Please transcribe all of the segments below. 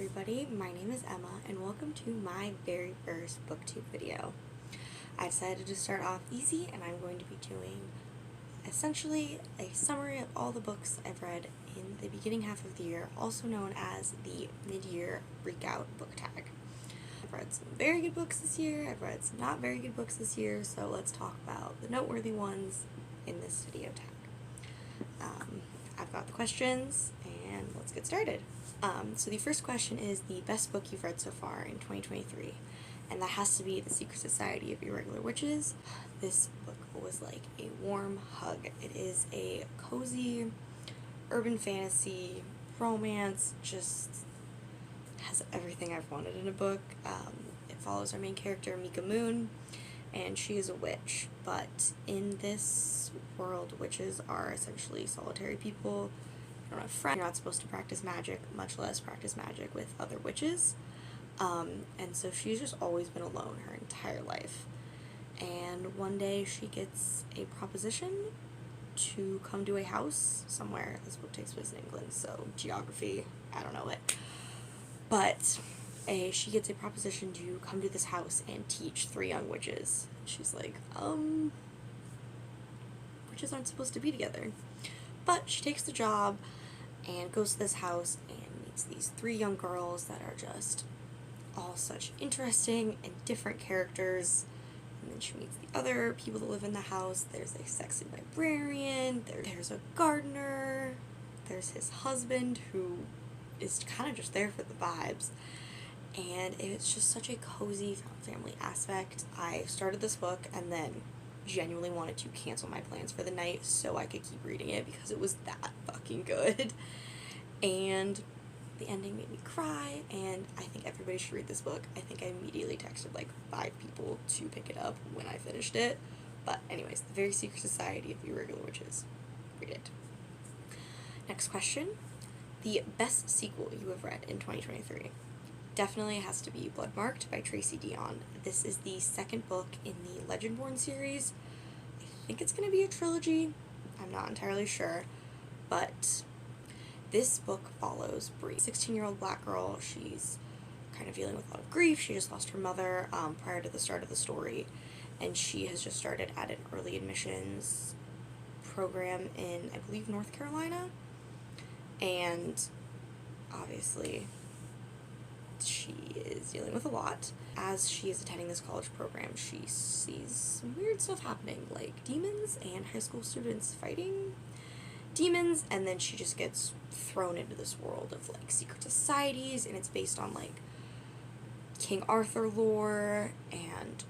everybody, my name is Emma and welcome to my very first booktube video. I decided to start off easy and I'm going to be doing essentially a summary of all the books I've read in the beginning half of the year, also known as the mid-year breakout book tag. I've read some very good books this year, I've read some not very good books this year, so let's talk about the noteworthy ones in this video tag. I've got the questions and let's get started. So the first question is the best book you've read so far in 2023, and that has to be The Secret Society of Irregular Witches. This book was like a warm hug. It is a cozy urban fantasy romance, just has everything I've wanted in a book. It follows our main character, Mika Moon, and she is a witch, but in this world, witches are essentially solitary people. You don't have friends, you're not supposed to practice magic, much less practice magic with other witches. And so she's just always been alone her entire life. And one day she gets a proposition to come to a house somewhere. This book takes place in England, so geography, I don't know it. But she gets a proposition to come to this house and teach 3 young witches. She's like, witches aren't supposed to be together. But she takes the job and goes to this house and meets these 3 young girls that are just all such interesting and different characters. And then she meets the other people that live in the house. There's a sexy librarian, there's a gardener, there's his husband who is kind of just there for the vibes. And it's just such a cozy family aspect. I started this book and then genuinely wanted to cancel my plans for the night so I could keep reading it because it was that fucking good. And the ending made me cry, and I think everybody should read this book. I think I immediately texted like 5 people to pick it up when I finished it. But anyways, The Very Secret Society of Irregular Witches. Read it. Next question. The best sequel you have read in 2023. Definitely has to be Bloodmarked by Tracy Deonn. This is the 2nd book in the Legendborn series. I think it's going to be a trilogy. I'm not entirely sure. But this book follows Bree, a 16-year-old black girl. She's kind of dealing with a lot of grief. She just lost her mother prior to the start of the story. And she has just started at an early admissions program in, I believe, North Carolina. And obviously she is dealing with a lot. As she is attending this college program, she sees some weird stuff happening, like demons and high school students fighting demons, and then she just gets thrown into this world of like secret societies, and it's based on like King Arthur lore and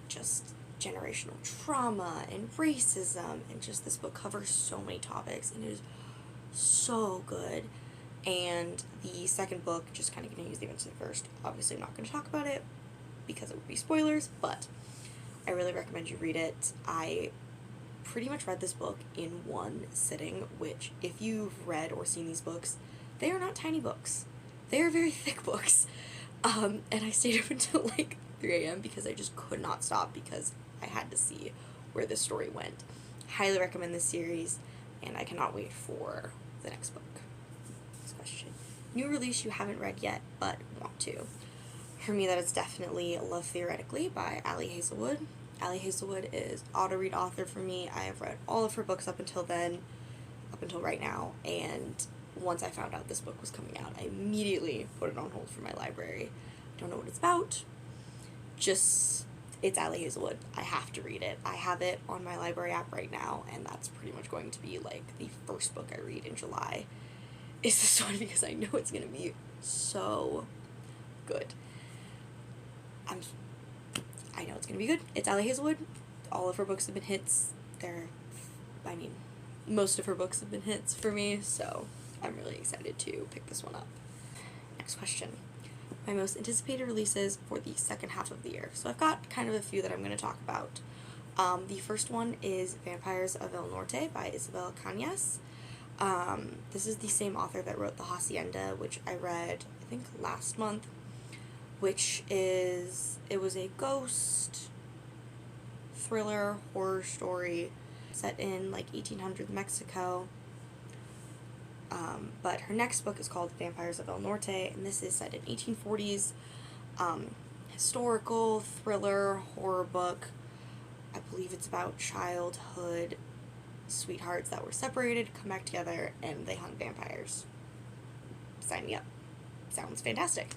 just generational trauma and racism, and just this book covers so many topics and it is so good. And the 2nd book, just kind of going to use the events of the first. Obviously, I'm not going to talk about it because it would be spoilers, but I really recommend you read it. I pretty much read this book in one sitting, which, if you've read or seen these books, they are not tiny books. They are very thick books. And I stayed up until like 3 a.m. because I just could not stop because I had to see where this story went. Highly recommend this series, and I cannot wait for the next book. Question. New release you haven't read yet but want to. For me, that is definitely Love Theoretically by Ali Hazelwood. Ali Hazelwood is auto-read author for me. I have read all of her books up until right now, and once I found out this book was coming out, I immediately put it on hold for my library. I don't know what it's about. Just, it's Ali Hazelwood. I have to read it. I have it on my library app right now, and that's pretty much going to be like the first book I read in July. Is this one, because I know it's going to be so good. I know it's going to be good. It's Ali Hazelwood. All of her books have been hits. Most of her books have been hits for me, so I'm really excited to pick this one up. Next question. My most anticipated releases for the second half of the year. So I've got kind of a few that I'm going to talk about. The first one is Vampires of El Norte by Isabel Cañas. This is the same author that wrote The Hacienda, which I read, I think, last month, it was a ghost thriller horror story set in like 1800s Mexico. But her next book is called Vampires of El Norte, and this is set in 1840s, historical, thriller, horror book. I believe it's about childhood sweethearts that were separated, come back together, and they hunt vampires. Sign me up. Sounds fantastic.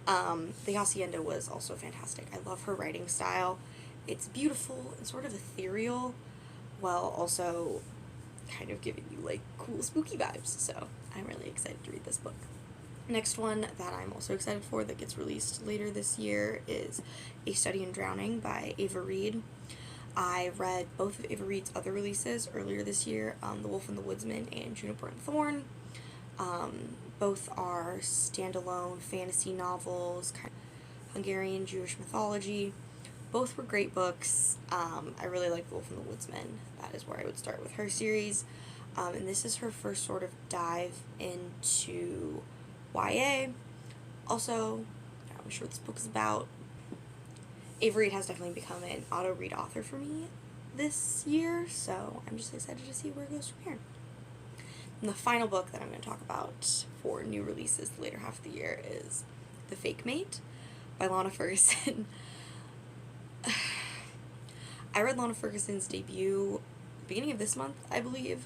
The Hacienda was also fantastic. I love her writing style. It's beautiful and sort of ethereal, while also kind of giving you, like, cool spooky vibes. So I'm really excited to read this book. Next one that I'm also excited for that gets released later this year is A Study in Drowning by Ava Reid. I read both of Ava Reid's other releases earlier this year, The Wolf and the Woodsman and Juniper and Thorn. Both are standalone fantasy novels, kind of Hungarian Jewish mythology. Both were great books. I really like The Wolf and the Woodsman. That is where I would start with her series. And this is her first sort of dive into YA. Also, I'm not sure what this book is about. Ava Reid has definitely become an auto-read author for me this year, so I'm just excited to see where it goes from here. And the final book that I'm going to talk about for new releases the later half of the year is The Fake Mate by Lana Ferguson. I read Lana Ferguson's debut beginning of this month, I believe.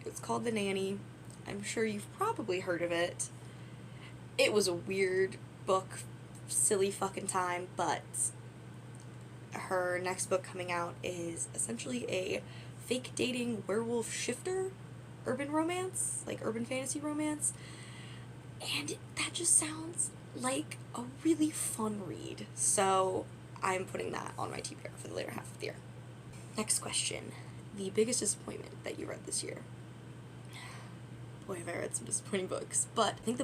It's called The Nanny. I'm sure you've probably heard of it. It was a weird book, silly fucking time, but her next book coming out is essentially a fake dating werewolf shifter urban romance, like urban fantasy romance, and that just sounds like a really fun read, so I'm putting that on my TBR for the later half of the year. Next question. The biggest disappointment that you read this year? Boy, have I read some disappointing books, but I think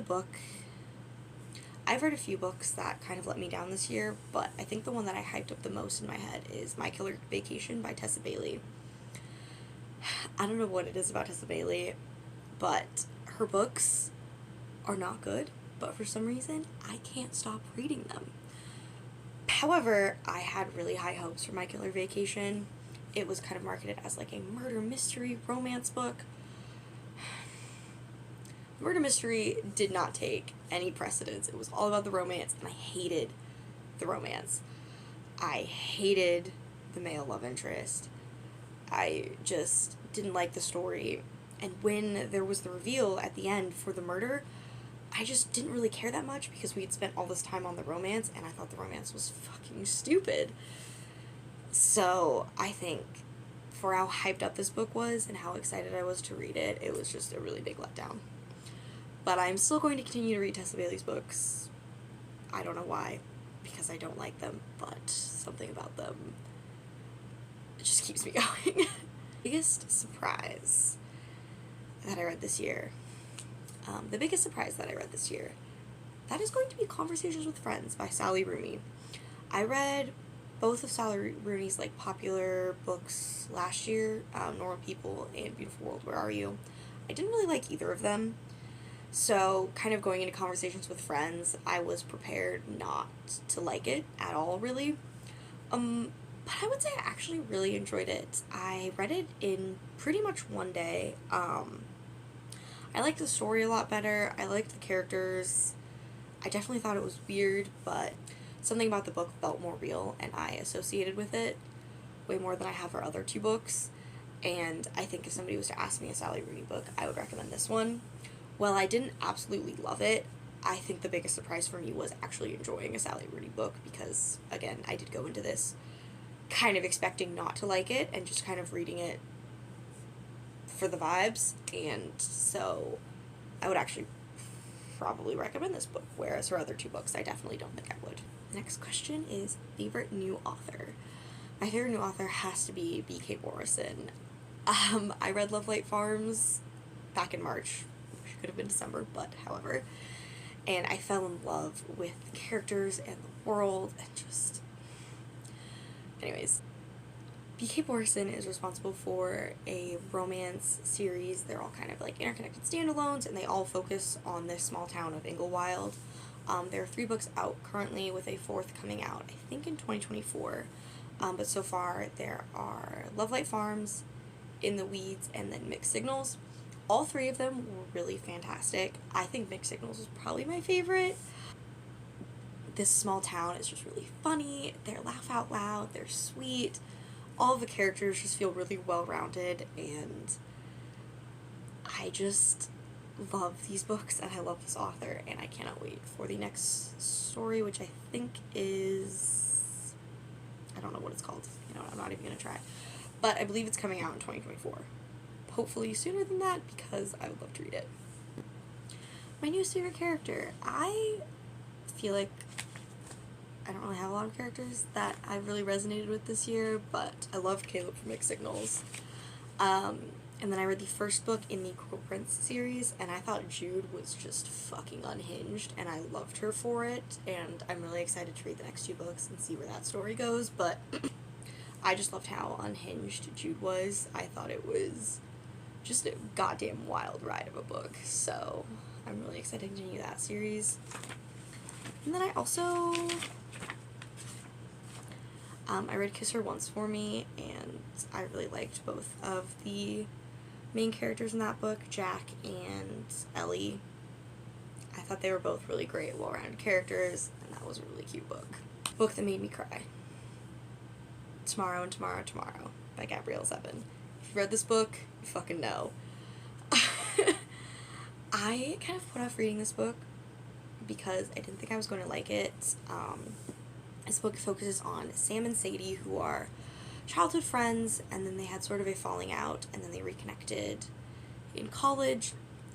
I've read a few books that kind of let me down this year, but I think the one that I hyped up the most in my head is My Killer Vacation by Tessa Bailey. I don't know what it is about Tessa Bailey, but her books are not good, but for some reason, I can't stop reading them. However, I had really high hopes for My Killer Vacation. It was kind of marketed as like a murder mystery romance book. Murder mystery did not take any precedence. It was all about the romance, and I hated the romance. I hated the male love interest. I just didn't like the story. And when there was the reveal at the end for the murder, I just didn't really care that much because we had spent all this time on the romance, and I thought the romance was fucking stupid. So I think for how hyped up this book was and how excited I was to read it, it was just a really big letdown. But I'm still going to continue to read Tessa Bailey's books. I don't know why, because I don't like them, but something about them, it just keeps me going. Biggest surprise that I read this year. The biggest surprise that I read this year, that is going to be Conversations with Friends by Sally Rooney. I read both of Sally Rooney's like popular books last year, Normal People and Beautiful World, Where Are You? I didn't really like either of them. So, kind of going into Conversations with Friends, I was prepared not to like it at all, really. But I would say I actually really enjoyed it. I read it in pretty much one day. I liked the story a lot better. I liked the characters. I definitely thought it was weird, but something about the book felt more real, and I associated with it way more than I have her other two books. And I think if somebody was to ask me a Sally Rooney book, I would recommend this one. While I didn't absolutely love it, I think the biggest surprise for me was actually enjoying a Sally Rooney book because, again, I did go into this kind of expecting not to like it and just kind of reading it for the vibes, and so I would actually probably recommend this book, whereas her other two books I definitely don't think I would. The next question is favorite new author. My favorite new author has to be B.K. Morrison. I read Love Light Farms back in March. It could have been December, but however. And I fell in love with the characters and the world and just... Anyways. B.K. Morrison is responsible for a romance series. They're all kind of like interconnected standalones, and they all focus on this small town of Inglewild. There are 3 books out currently, with a 4th coming out, I think in 2024. But so far there are Love Light Farms, In the Weeds, and then Mixed Signals. All three of them were really fantastic. I think Mixed Signals was probably my favorite. This small town is just really funny. They're laugh out loud, they're sweet. All of the characters just feel really well-rounded, and I just love these books and I love this author, and I cannot wait for the next story, which I think is, I don't know what it's called. You know what, I'm not even gonna try. But I believe it's coming out in 2024. Hopefully sooner than that, because I would love to read it. My new favorite character. I feel like I don't really have a lot of characters that I really resonated with this year, but I loved Caleb from Mixed Signals. And then I read the first book in the Cruel Prince series, and I thought Jude was just fucking unhinged, and I loved her for it, and I'm really excited to read the next two books and see where that story goes, but I just loved how unhinged Jude was. I thought it was just a goddamn wild ride of a book, so I'm really excited to continue that series. And then I also, I read Kiss Her Once for Me, and I really liked both of the main characters in that book, Jack and Ellie. I thought they were both really great, well-rounded characters, and that was a really cute book. Book that made me cry. Tomorrow and Tomorrow, Tomorrow by Gabrielle Zevin. If you've read this book, you fucking know. I kind of put off reading this book because I didn't think I was going to like it. This book focuses on Sam and Sadie, who are childhood friends, and then they had sort of a falling out, and then they reconnected in college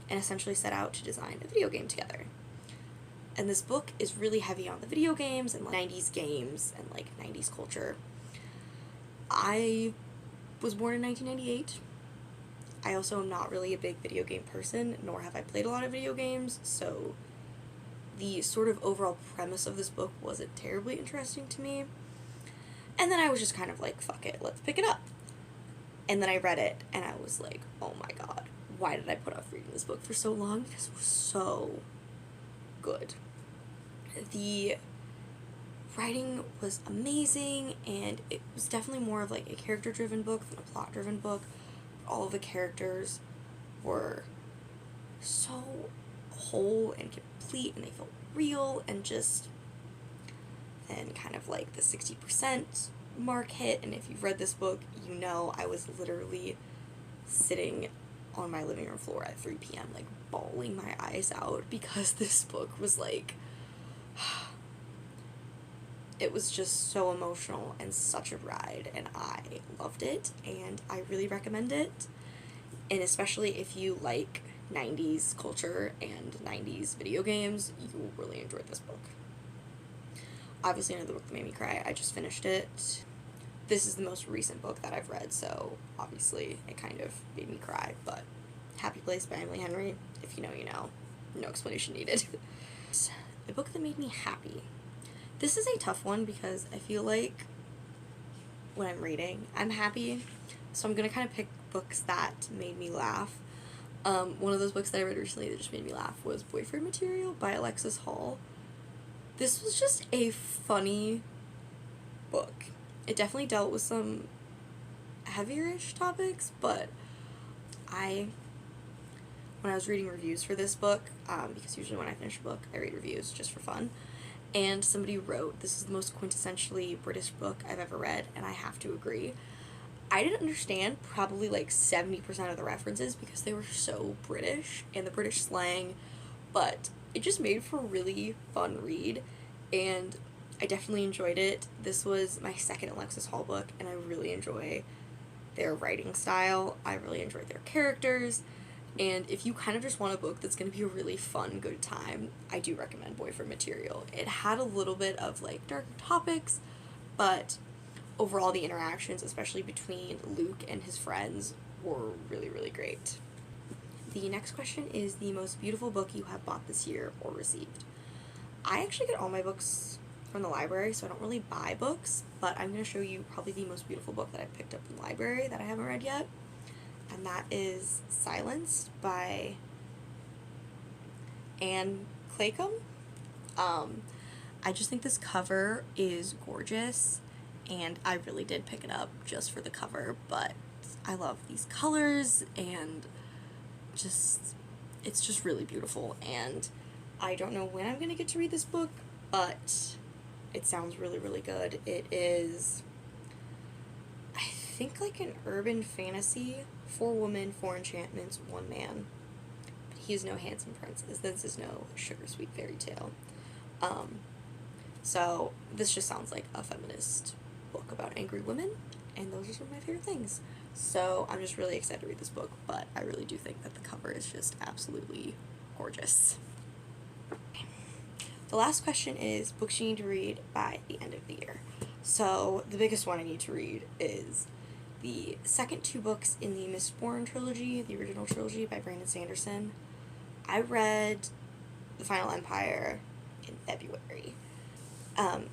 and essentially set out to design a video game together. And this book is really heavy on the video games and like 90s games and like 90s culture. I was born in 1998. I also am not really a big video game person, nor have I played a lot of video games, so the sort of overall premise of this book wasn't terribly interesting to me. And then I was just kind of like, fuck it, let's pick it up. And then I read it, and I was like, oh my god, why did I put off reading this book for so long? Because it was so good. The writing was amazing, and it was definitely more of like a character-driven book than a plot-driven book. All of the characters were so whole and complete, and they felt real, and just then kind of like the 60% mark hit, and if you've read this book, you know I was literally sitting on my living room floor at 3 p.m. like bawling my eyes out because this book was like, it was just so emotional and such a ride, and I loved it, and I really recommend it. And especially if you like 90s culture and 90s video games, you will really enjoy this book. Obviously another book that made me cry. I just finished it. This is the most recent book that I've read, so obviously it kind of made me cry, but Happy Place by Emily Henry. If you know, you know. No explanation needed. A book that made me happy. This is a tough one because I feel like when I'm reading, I'm happy, so I'm gonna kind of pick books that made me laugh. One of those books that I read recently that just made me laugh was Boyfriend Material by Alexis Hall. This was just a funny book. It definitely dealt with some heavier-ish topics, but when I was reading reviews for this book, because usually when I finish a book, I read reviews just for fun, and somebody wrote, this is the most quintessentially British book I've ever read, and I have to agree. I didn't understand probably like 70% of the references because they were so British and the British slang, but it just made for a really fun read, and I definitely enjoyed it. This was my second Alexis Hall book, and I really enjoy their writing style. I really enjoyed their characters, and if you kind of just want a book that's going to be a really fun, good time, I do recommend Boyfriend Material. It had a little bit of like darker topics, but overall the interactions, especially between Luke and his friends, were really, really great. The next question is the most beautiful book you have bought this year or received. I actually get all my books from the library, so I don't really buy books, but I'm going to show you probably the most beautiful book that I picked up in the library that I haven't read yet, and that is Silenced by Anne Claycomb. I just think this cover is gorgeous, and I really did pick it up just for the cover, but I love these colors, and it's just really beautiful, and I don't know when I'm gonna get to read this book, but it sounds really, really good. It is, I think, like an urban fantasy, 4 women, 4 enchantments, 1 man. But he is no handsome princess. This is no sugar sweet fairy tale. So this just sounds like a feminist book about angry women, and those are some of my favorite things. So I'm just really excited to read this book, but I really do think that the cover is just absolutely gorgeous. The last question is books you need to read by the end of the year. So the biggest one I need to read is the second 2 books in the Mistborn trilogy, the original trilogy by Brandon Sanderson. I read The Final Empire in February.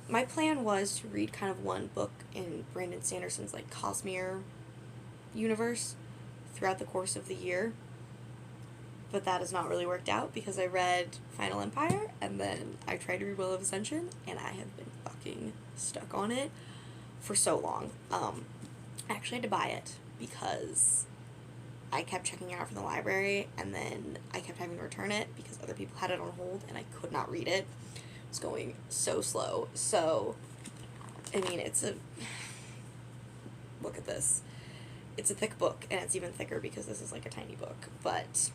My plan was to read kind of one book in Brandon Sanderson's like Cosmere universe throughout the course of the year, but that has not really worked out because I read Final Empire and then I tried to read Will of Ascension and I have been fucking stuck on it for so long. I actually had to buy it because I kept checking it out from the library and then I kept having to return it because other people had it on hold and I could not read it. It was going so slow. So, I mean, look at this. It's a thick book, and it's even thicker because this is like a tiny book, but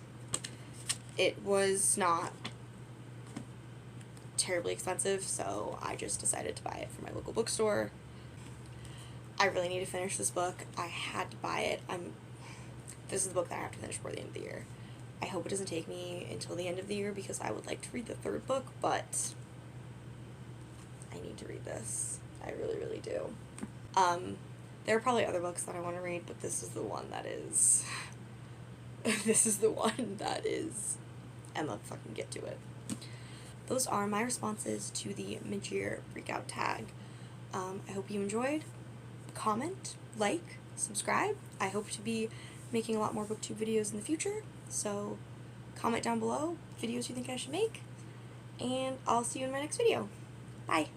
it was not terribly expensive, so I just decided to buy it from my local bookstore. I really need to finish this book. I had to buy it. This is the book that I have to finish before the end of the year. I hope it doesn't take me until the end of the year because I would like to read the 3rd book, but I need to read this. I really, really do. There are probably other books that I want to read, but this is the one that is Emma, fucking get to it. Those are my responses to the mid-year breakout tag. I hope you enjoyed. Comment, like, subscribe. I hope to be making a lot more booktube videos in the future, so comment down below videos you think I should make, and I'll see you in my next video. Bye!